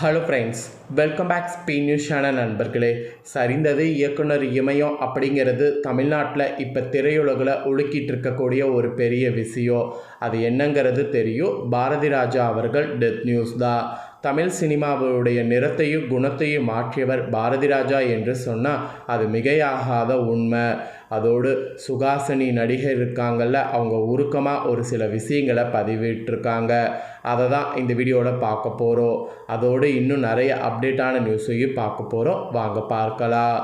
Hello friends, welcome back speed news channel நண்பர்களே. சரிந்தது இயக்குனர் இமயம் அப்படிங்கிறது தமிழ்நாட்டில் இப்போ திரையுலகில் உலுக்கிட்டு இருக்கக்கூடிய ஒரு பெரிய விஷயம். அது என்னங்கிறது தெரியும். பாரதி ராஜா அவர்கள் டெத் நியூஸ் தான். தமிழ் சினிமாவுடைய நிறத்தையும் குணத்தையும் மாற்றியவர் பாரதி ராஜா என்று சொன்னால் அது மிகையாகாத உண்மை. அதோடு சுகாசினி நடிகர் இருக்காங்கள்ல, அவங்க உருக்கமாக ஒரு சில விஷயங்களை பதிவிட்டிருக்காங்க. அதை தான் இந்த வீடியோவில் பார்க்க போகிறோம். அதோடு இன்னும் நிறைய அப்டேட்டான நியூஸையும் பார்க்க போகிறோம். வாங்க பார்க்கலாம்.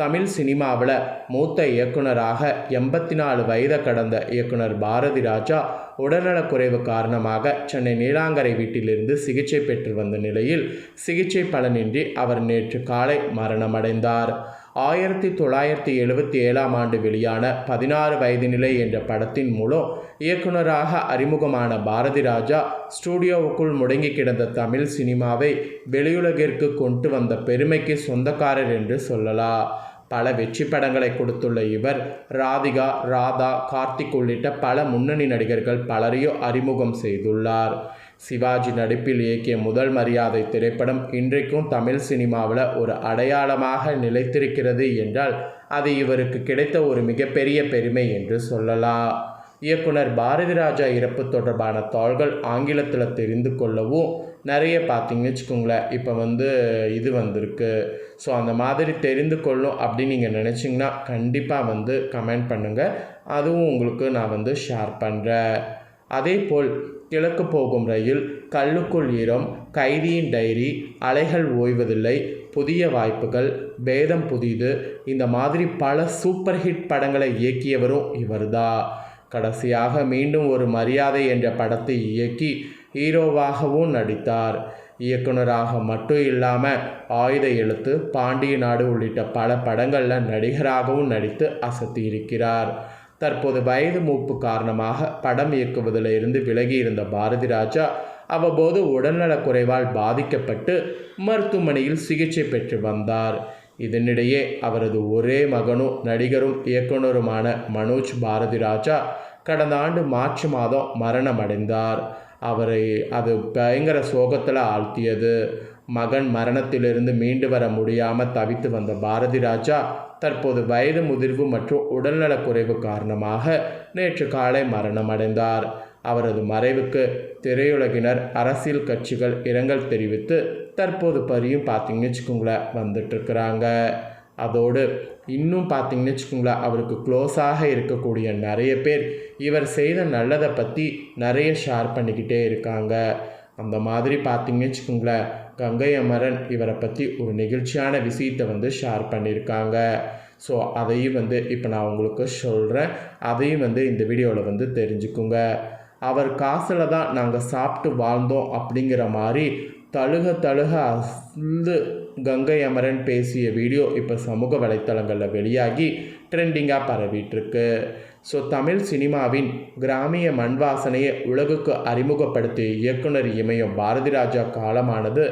தமிழ் சினிமாவில் மூத்த இயக்குனராக 84 வயதை கடந்த இயக்குனர் பாரதி ராஜா உடல்நலக்குறைவு காரணமாக சென்னை நீலாங்கரை வீட்டிலிருந்து சிகிச்சை பெற்று வந்த நிலையில் சிகிச்சை பலனின்றி அவர் நேற்று காலை மரணமடைந்தார். 1977ஆம் ஆண்டு வெளியான 16 வயது நிலை என்ற படத்தின் மூலம் இயக்குனராக அறிமுகமான பாரதி ராஜா ஸ்டூடியோவுக்குள் முடங்கி கிடந்த தமிழ் சினிமாவை வெளியுலகிற்கு கொண்டு வந்த பெருமைக்கு சொந்தக்காரர் என்று சொல்லலாம். பல வெற்றி படங்களை கொடுத்துள்ள இவர் ராதிகா, ராதா, கார்த்திக் உள்ளிட்ட பல முன்னணி நடிகர்கள் பலரையும் அறிமுகம் செய்துள்ளார். சிவாஜி நடிப்பில் இயக்கிய முதல் மரியாதை திரைப்படம் இன்றைக்கும் தமிழ் சினிமாவில் ஒரு அடையாளமாக நிலைத்திருக்கிறது என்றால் அது இவருக்கு கிடைத்த ஒரு மிகப்பெரிய பெருமை என்று சொல்லலாம். இயக்குனர் பாரதி ராஜா இறப்பு தொடர்பான தாள்கள் ஆங்கிலத்தில் தெரிந்து கொள்ளவும் நிறைய பார்த்தீங்கன்னு வச்சுக்கோங்களேன். இப்போ இது வந்திருக்கு. ஸோ அந்த மாதிரி தெரிந்து கொள்ளும் அப்படின்னு நீங்கள் நினச்சிங்கன்னா கண்டிப்பாக கமெண்ட் பண்ணுங்கள். அதுவும் உங்களுக்கு நான் ஷேர் பண்ணுறேன். அதே போல் கிழக்கு போகும் ரயில், கல்லுக்குள் ஈரம், கைதியின் டைரி, அலைகள் ஓய்வதில்லை, புதிய வாய்ப்புகள், வேதம் புதிது, இந்த மாதிரி பல சூப்பர் ஹிட் படங்களை இயக்கியவரும் இவர்தான். கடைசியாக மீண்டும் ஒரு மரியாதை என்ற படத்தை இயக்கி ஹீரோவாகவும் நடித்தார். இயக்குனராக மட்டும் இல்லாமல் ஆயுத எழுத்து, பாண்டிய நாடு உள்ளிட்ட பல படங்களில் நடிகராகவும் நடித்து அசத்தியிருக்கிறார். தற்போது வயது மூப்பு காரணமாக படம் இயக்குவதில் இருந்து விலகி இருந்த பாரதி ராஜா அவ்வப்போது உடல்நலக் குறைவால் பாதிக்கப்பட்டு மருத்துவமனையில் சிகிச்சை பெற்று வந்தார். இதனிடையே அவரது ஒரே மகனும் நடிகரும் இயக்குனருமான மனோஜ் பாரதி ராஜா கடந்த ஆண்டு மார்ச் மாதம் மரணமடைந்தார். அவரை அது பயங்கர சோகத்தில் ஆழ்த்தியது. மகன் மரணத்திலிருந்து மீண்டு வர முடியாமல் தவித்து வந்த பாரதி ராஜா தற்போது வயது முதிர்வு மற்றும் உடல்நலக்குறைவு காரணமாக நேற்று காலை மரணமடைந்தார். அவரது மறைவுக்கு திரையுலகினர், அரசியல் கட்சிகள் இரங்கல் தெரிவித்து தற்போது பரியும் பார்த்தீங்கன்னு வச்சுக்கோங்களேன் வந்துட்டுருக்குறாங்க. அதோடு இன்னும் பார்த்தீங்கன்னு வச்சுக்கோங்களேன் அவருக்கு க்ளோஸாக இருக்கக்கூடிய நிறைய பேர் இவர் செய்த நல்லதை பற்றி நிறைய ஷேர் பண்ணிக்கிட்டே இருக்காங்க. அந்த மாதிரி பார்த்தீங்கன்னு வச்சுக்கோங்களேன் கங்கை அமரன் இவரை பற்றி ஒரு நெகிழ்ச்சியான விஷயத்தை ஷேர் பண்ணியிருக்காங்க. ஸோ அதையும் இப்போ நான் உங்களுக்கு சொல்கிறேன். அதையும் இந்த வீடியோவில் தெரிஞ்சுக்குங்க. அவர் காசில் தான் நாங்கள் சாப்பிட்டு வாழ்ந்தோம் அப்படிங்கிற மாதிரி தழுக அசந்து கங்கை அமரன் பேசிய வீடியோ இப்போ சமூக வலைத்தளங்களில் வெளியாகி ட்ரெண்டிங்காக பரவிட்டுருக்கு. ஸோ தமிழ் சினிமாவின் கிராமிய மண் வாசனையை உலகுக்கு அறிமுகப்படுத்திய இயக்குனர் இமயம் பாரதி ராஜா காலமானது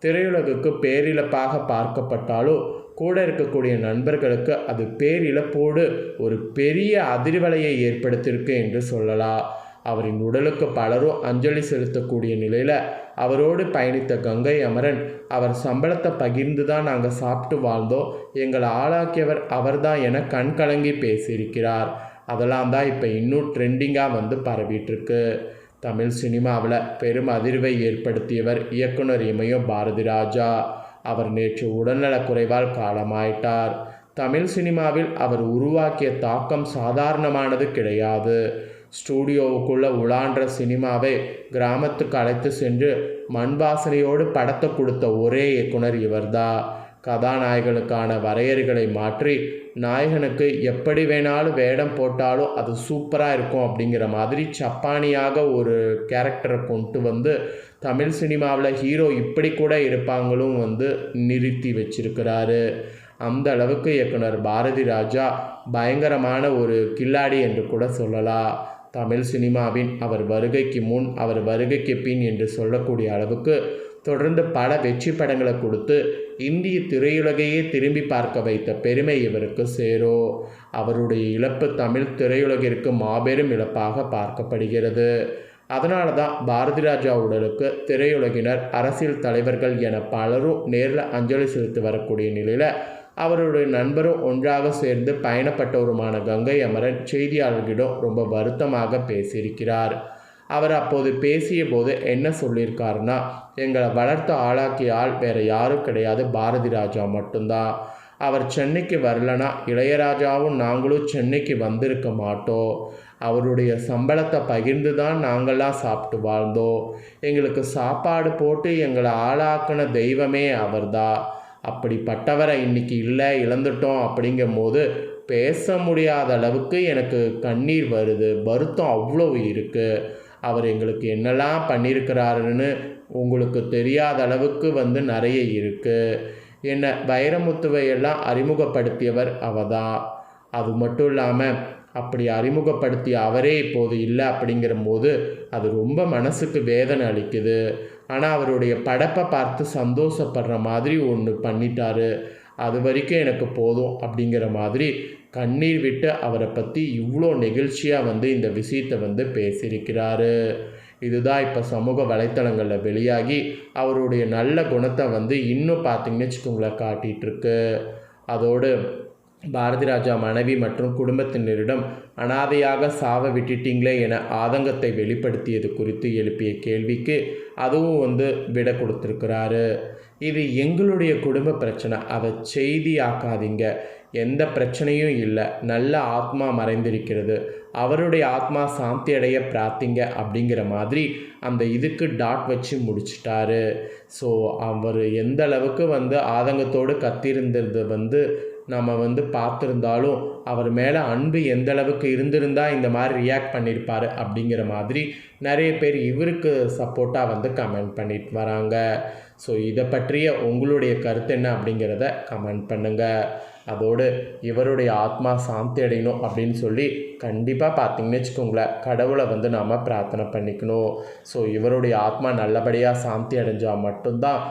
திரையுலகுக்கு பேரிழப்பாக பார்க்கப்பட்டாலும் கூட இருக்கக்கூடிய நண்பர்களுக்கு அது பேரிழப்போடு ஒரு பெரிய அதிர்வலையை ஏற்படுத்தியிருக்கு என்று சொல்லலாம். அவரின் உடலுக்கு பலரும் அஞ்சலி செலுத்தக்கூடிய நிலையில் அவரோடு பயணித்த கங்கை அமரன் அவர் சம்பளத்தை பகிர்ந்து தான் நாங்கள் சாப்பிட்டு வாழ்ந்தோம், எங்களை ஆளாக்கியவர் அவர்தான் என கண்கலங்கி பேசியிருக்கிறார். அதெல்லாம் தான் இப்போ இன்னும் ட்ரெண்டிங்காக பரவிட்டுருக்கு. தமிழ் சினிமாவில் பெரும் அதிர்வை ஏற்படுத்தியவர் இயக்குனர் இமயம் பாரதி ராஜா. அவர் நேற்று உடல்நலக்குறைவால் காலமாயிட்டார். தமிழ் சினிமாவில் அவர் உருவாக்கிய தாக்கம் சாதாரணமானது கிடையாது. ஸ்டூடியோவுக்குள்ளே உலான்ற சினிமாவை கிராமத்துக்கு அழைத்து சென்று மண் வாசனையோடு படத்தை கொடுத்த ஒரே இயக்குனர் இவர்தான். கதாநாயகனுக்கான வரையறைகளை மாற்றி நாயகனுக்கு எப்படி வேணாலும் வேடம் போட்டாலும் அது சூப்பராக இருக்கும் அப்படிங்கிற மாதிரி சப்பானியாக ஒரு கேரக்டரை கொண்டு தமிழ் சினிமாவில் ஹீரோ இப்படி கூட இருப்பாங்களும் நிறுத்தி வச்சிருக்கிறாரு. அந்த அளவுக்கு இயக்குனர் பாரதி ராஜா பயங்கரமான ஒரு கில்லாடி என்று கூட சொல்லலாம். தமிழ் சினிமாவின் அவர் வருகைக்கு முன், அவர் வருகைக்கு பின் என்று சொல்லக்கூடிய அளவுக்கு தொடர்ந்து பல வெற்றி படங்களை கொடுத்து இந்திய திரையுலகையே திரும்பி பார்க்க வைத்த பெருமை இவருக்கு சேரும். அவருடைய இழப்பு தமிழ் திரையுலகிற்கு மாபெரும் இழப்பாக பார்க்கப்படுகிறது. அதனால தான் பாரதி ராஜா உடலுக்கு திரையுலகினர், அரசியல் தலைவர்கள் என பலரும் நேரில் அஞ்சலி செலுத்தி வரக்கூடிய நிலையில் அவருடைய நண்பரும் ஒன்றாக சேர்ந்து பயணப்பட்டவருமான கங்கை அமரன் செய்தியாளர்களிடம் ரொம்ப வருத்தமாக பேசியிருக்கிறார். அவர் அப்போது பேசிய போது என்ன சொல்லியிருக்காருன்னா, எங்களை வளர்த்து ஆளாக்கிய ஆள் வேறு யாரும் கிடையாது, பாரதி ராஜா மட்டும்தான். அவர் சென்னைக்கு வரலனா இளையராஜாவும் நாங்களும் சென்னைக்கு வந்திருக்க மாட்டோம். அவருடைய சம்பளத்தை பகிர்ந்து தான் நாங்கள்லாம் சாப்பிட்டு வாழ்ந்தோம். எங்களுக்கு சாப்பாடு போட்டு எங்களை ஆளாக்கின தெய்வமே அவர்தான். அப்படிப்பட்டவரை இன்னைக்கு இல்லை, இழந்துட்டோம் அப்படிங்கும் போது பேச முடியாத அளவுக்கு எனக்கு கண்ணீர் வருது. வருத்தம் அவ்வளோ இருக்குது. அவர் எங்களுக்கு என்னெல்லாம் பண்ணியிருக்கிறாருன்னு உங்களுக்கு தெரியாத அளவுக்கு நிறைய இருக்குது. என்னை வைரமுத்துவையெல்லாம் அறிமுகப்படுத்தியவர் அவதான். அது மட்டும் இல்லாமல் அப்படி அறிமுகப்படுத்திய அவரே இப்போது இல்லை அப்படிங்கிற போது அது ரொம்ப மனசுக்கு வேதனை அளிக்குது. ஆனால் அவருடைய படைப்பை பார்த்து சந்தோஷப்படுற மாதிரி ஒன்று பண்ணிட்டாரு. அது வரைக்கும் எனக்கு போதும் அப்படிங்கிற மாதிரி கண்ணீர் விட்டு அவரை பற்றி இவ்வளோ நெகிழ்ச்சியாக இந்த விஷயத்தை பேசியிருக்கிறாரு. இதுதான் இப்போ சமூக வலைத்தளங்களில் வெளியாகி அவருடைய நல்ல குணத்தை இன்னும் பார்த்திங்கன்னு வச்சுக்கோங்களேன் காட்டிகிட்ருக்கு. அதோடு பாரதி ராஜா மனைவி மற்றும் குடும்பத்தினரிடம் அனாதையாக சாவ விட்டுட்டீங்களே என ஆதங்கத்தை வெளிப்படுத்தியது குறித்து எழுப்பிய கேள்விக்கு அதுவும் விடை கொடுத்துருக்கிறாரு. இது எங்களுடைய குடும்ப பிரச்சனை, அதை செய்தியாக்காதீங்க. எந்த பிரச்சனையும் இல்லை, நல்ல ஆத்மா மறைந்திருக்கிறது, அவருடைய ஆத்மா சாந்தி அடைய பிரார்த்திங்க அப்படிங்கிற மாதிரி அந்த இதுக்கு டாட் வச்சு முடிச்சிட்டாரு. ஸோ அவர் எந்த அளவுக்கு ஆதங்கத்தோடு கத்திருந்தது நம்ம பார்த்துருந்தாலும் அவர் மேலே அன்பு எந்த அளவுக்கு இருந்திருந்தால் இந்த மாதிரி ரியாக்ட் பண்ணியிருப்பார் அப்படிங்கிற மாதிரி நிறைய பேர் இவருக்கு சப்போர்ட்டாக கமெண்ட் பண்ணிட்டு வராங்க. ஸோ இதை பற்றிய உங்களுடைய கருத்து என்ன அப்படிங்கிறத கமெண்ட் பண்ணுங்கள். அதோடு இவருடைய ஆத்மா சாந்தி அடையணும் அப்படின்னு சொல்லி கண்டிப்பாக பார்த்திங்கன்னு வச்சுக்கோங்களேன் கடவுளை நாம் பிரார்த்தனை பண்ணிக்கணும். ஸோ இவருடைய ஆத்மா நல்லபடியாக சாந்தி அடைஞ்சால் மட்டும்தான்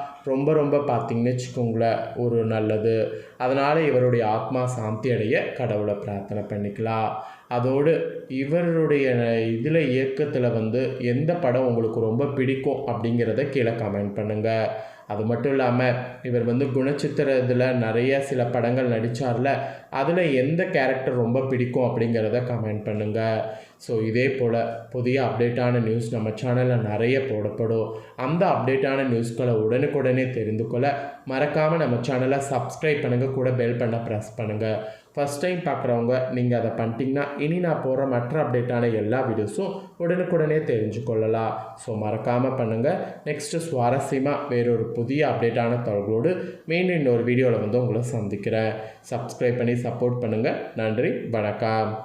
ரொம்ப பார்த்திங்கன்னு வச்சுக்கோங்களேன் ஒரு நல்லது. அதனால் இவருடைய ஆத்மா சாந்தி அடைய கடவுளை பிரார்த்தனை பண்ணிக்கலாம். அதோடு இவருடைய இதில் இயக்கத்தில் எந்த படம் உங்களுக்கு ரொம்ப பிடிக்கும் அப்படிங்கிறத கீழே கமெண்ட் பண்ணுங்கள். அது மட்டும் இல்லாமல் இவர் குணச்சித்திர இதில் நிறைய சில படங்கள் நடித்தார்ல, அதில் எந்த கேரக்டர் ரொம்ப பிடிக்கும் அப்படிங்கிறத கமெண்ட் பண்ணுங்கள். ஸோ இதே போல் புதிய அப்டேட்டான நியூஸ் நம்ம சேனலில் நிறைய போடப்படும். அந்த அப்டேட்டான நியூஸ்களை உடனுக்குடனே தெரிந்து கொள்ள மறக்காமல் நம்ம சேனலை சப்ஸ்கிரைப் பண்ணுங்கள், கூட பெல் பண்ண ப்ரெஸ் பண்ணுங்கள். ஃபஸ்ட் டைம் பார்க்குறவங்க நீங்கள் அதை பண்ணிட்டீங்கன்னா இனி நான் போகிற மற்ற அப்டேட்டான எல்லா வீடியோஸும் உடனுக்குடனே தெரிஞ்சு கொள்ளலாம். ஸோ மறக்காமல் பண்ணுங்கள். நெக்ஸ்ட்டு சுவாரஸ்யமாக வேறொரு புதிய அப்டேட்டான தகவலோடு மீண்டும் இன்னொரு வீடியோவில் உங்களை சந்திக்கிறேன். சப்ஸ்கிரைப் பண்ணி சப்போர்ட் பண்ணுங்கள். நன்றி, வணக்கம்.